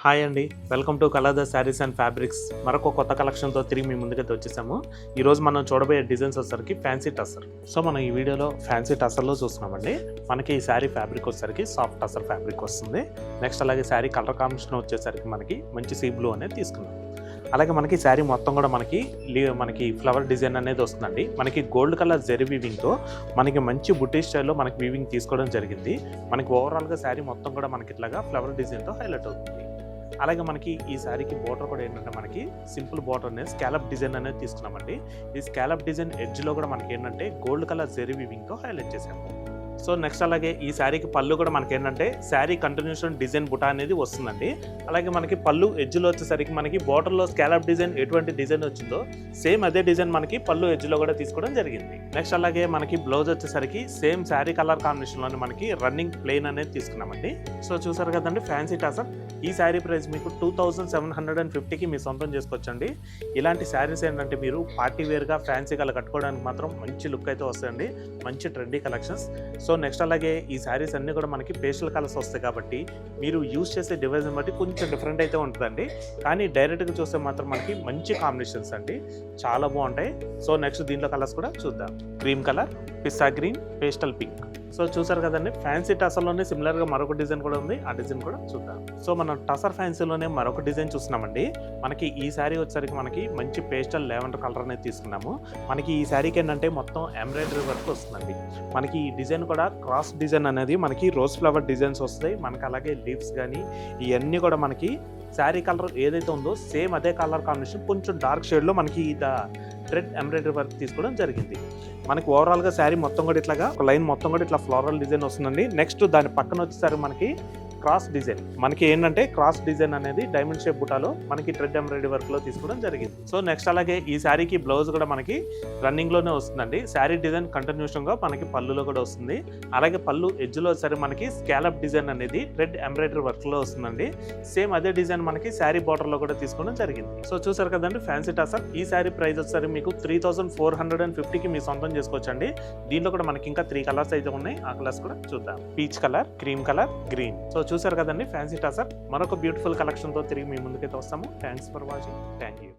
Hi అండి, welcome to colour saris and fabrics. మరొక కొత్త కలెక్షన్తో తిరిగి మీ ముందుకైతే వచ్చేసాము. ఈరోజు మనం చూడబోయే డిజైన్స్ వచ్చేసరికి ఫ్యాన్సీ టసర్. సో మనం ఈ వీడియోలో ఫ్యాన్సీ టసర్లో చూస్తున్నామండి. మనకి ఈ శారీ ఫ్యాబ్రిక్ వచ్చేసరికి సాఫ్ట్ టసర్ ఫ్యాబ్రిక్ వస్తుంది. నెక్స్ట్ అలాగే శారీ కలర్ కాంబినేషన్ వచ్చేసరికి మనకి మంచి సీ బ్లూ అనేది తీసుకున్నాం. అలాగే మనకి శారీ మొత్తం కూడా మనకి ఫ్లవర్ డిజైన్ అనేది వస్తుందండి. మనకి గోల్డ్ కలర్ జెరీ వీవింగ్తో మనకి మంచి బుట్టి స్టైల్లో మనకి వీవింగ్ తీసుకోవడం జరిగింది. మనకి ఓవరాల్గా శారీ మొత్తం కూడా మనకి ఇట్లాగా ఫ్లవర్ డిజైన్తో హైలైట్ అవుతుంది. అలాగే మనకి ఈ శారీకి బోర్డర్ కూడా ఏంటంటే మనకి సింపుల్ బోర్డర్ అనేది స్కాలప్ డిజైన్ అనేది తీసుకున్నామండి. ఈ స్కాలప్ డిజైన్ ఎడ్జ్లో కూడా మనకి ఏంటంటే గోల్డ్ కలర్ జెరీ వీవింగ్తో హైలైట్ చేసాము. సో నెక్స్ట్ అలాగే ఈ శారీకి పళ్ళు కూడా మనకి ఏంటంటే శారీ కంటిన్యూషన్ డిజైన్ బుటా అనేది వస్తుందండి. అలాగే మనకి పళ్ళు ఎడ్జ్లో వచ్చేసరికి మనకి బోర్డర్లో స్కాలప్ డిజైన్ ఎటువంటి డిజైన్ వచ్చిందో సేమ్ అదే డిజైన్ మనకి పళ్ళు ఎడ్జ్లో కూడా తీసుకోవడం జరిగింది. నెక్స్ట్ అలాగే మనకి బ్లౌజ్ వచ్చేసరికి సేమ్ శారీ కలర్ కాంబినేషన్లోనే మనకి రన్నింగ్ ప్లెయిన్ అనేది తీసుకున్నామండి. సో చూసారు కదండి ఫ్యాన్సీ టసర్. ఈ శారీ ప్రైస్ మీకు 2750కి మీ సొంతం చేసుకోవచ్చండి. ఇలాంటి శారీస్ ఏంటంటే మీరు పార్టీ వేర్గా ఫ్యాన్సీగా కట్టుకోవడానికి మాత్రం మంచి లుక్ అయితే వస్తాయండి. మంచి ట్రెండీ కలెక్షన్స్. సో నెక్స్ట్ అలాగే ఈ శారీస్ అన్నీ కూడా మనకి పేస్టల్ కలర్స్ వస్తాయి కాబట్టి మీరు యూజ్ చేసే డివైజ్ని బట్టి కొంచెం డిఫరెంట్ అయితే ఉంటుందండి. కానీ డైరెక్ట్గా చూస్తే మాత్రం మనకి మంచి కాంబినేషన్స్ అండి, చాలా బాగుంటాయి. సో నెక్స్ట్ దీంట్లో కలర్స్ కూడా చూద్దాం. క్రీమ్ కలర్, పిస్తా గ్రీన్, పేస్టల్ పింక్. సో చూసారు కదండి ఫ్యాన్సీ టసర్లోనే సిమిలర్గా మరొక డిజైన్ కూడా ఉంది, ఆ డిజైన్ కూడా చూద్దాం. సో మనం టసర్ ఫ్యాన్సీలోనే మరొక డిజైన్ చూస్తున్నామండి. మనకి ఈ శారీ వచ్చేసరికి మనకి మంచి పేస్టల్ లెవెండర్ కలర్ అనేది తీసుకున్నాము. మనకి ఈ శారీకి ఏంటంటే మొత్తం ఎంబ్రాయిడరీ వర్క్ వస్తుందండి. మనకి ఈ డిజైన్ కూడా క్రాస్ డిజైన్ అనేది మనకి రోజ్ ఫ్లవర్ డిజైన్స్ వస్తాయి. మనకి అలాగే లీవ్స్ కానీ ఇవన్నీ కూడా మనకి శారీ కలర్ ఏదైతే ఉందో సేమ్ అదే కలర్ కాంబినేషన్ కొంచెం డార్క్ షేడ్లో మనకి థ్రెడ్ ఎంబ్రాయిడరీ వర్క్ తీసుకోవడం జరిగింది. మనకి ఓవరాల్గా శారీ మొత్తం కూడా ఇట్లాగా ఒక లైన్ మొత్తం కూడా ఇట్లా ఫ్లోరల్ డిజైన్ వస్తుందండి. నెక్స్ట్ దాని పక్కన వచ్చేసరికి మనకి క్రాస్ డిజైన్, మనకి ఏంటంటే క్రాస్ డిజైన్ అనేది డైమండ్ షేప్ బుటాలో మనకి థ్రెడ్ ఎంబ్రాయిడరీ వర్క్ లో తీసుకోవడం జరిగింది. సో నెక్స్ట్ అలాగే ఈ శారీకి బ్లౌజ్ కూడా మనకి రన్నింగ్ లోనే వస్తుందండి. శారీ డిజైన్ కంటిన్యూషన్ గా మనకి పళ్ళులో కూడా వస్తుంది. అలాగే పళ్ళు ఎడ్జ్ లో సరే మనకి స్కాలప్ డిజైన్ అనేది థ్రెడ్ ఎంబ్రాయిడరీ వర్క్ లో వస్తుందండి. సేమ్ అదే డిజైన్ మనకి శారీ బార్డర్ లో కూడా తీసుకోవడం జరిగింది. సో చూసారు కదండి ఫ్యాన్సీ టసర్. ఈ శారీ ప్రైస్ వచ్చేసరికి మీకు 3450కి మీ సొంతం చేసుకోవచ్చండి. దీంట్లో కూడా మనకి ఇంకా 3 కలర్స్ అయితే ఉన్నాయి, ఆ కలర్స్ కూడా చూద్దాం. Peach colour, cream colour, green. So చూసారు కదండి ఫ్యాన్సీ టసర్. మరొక బ్యూటిఫుల్ కలెక్షన్తో తిరిగి మీ ముందుకైతే వస్తాము. Thanks for watching. Thank you.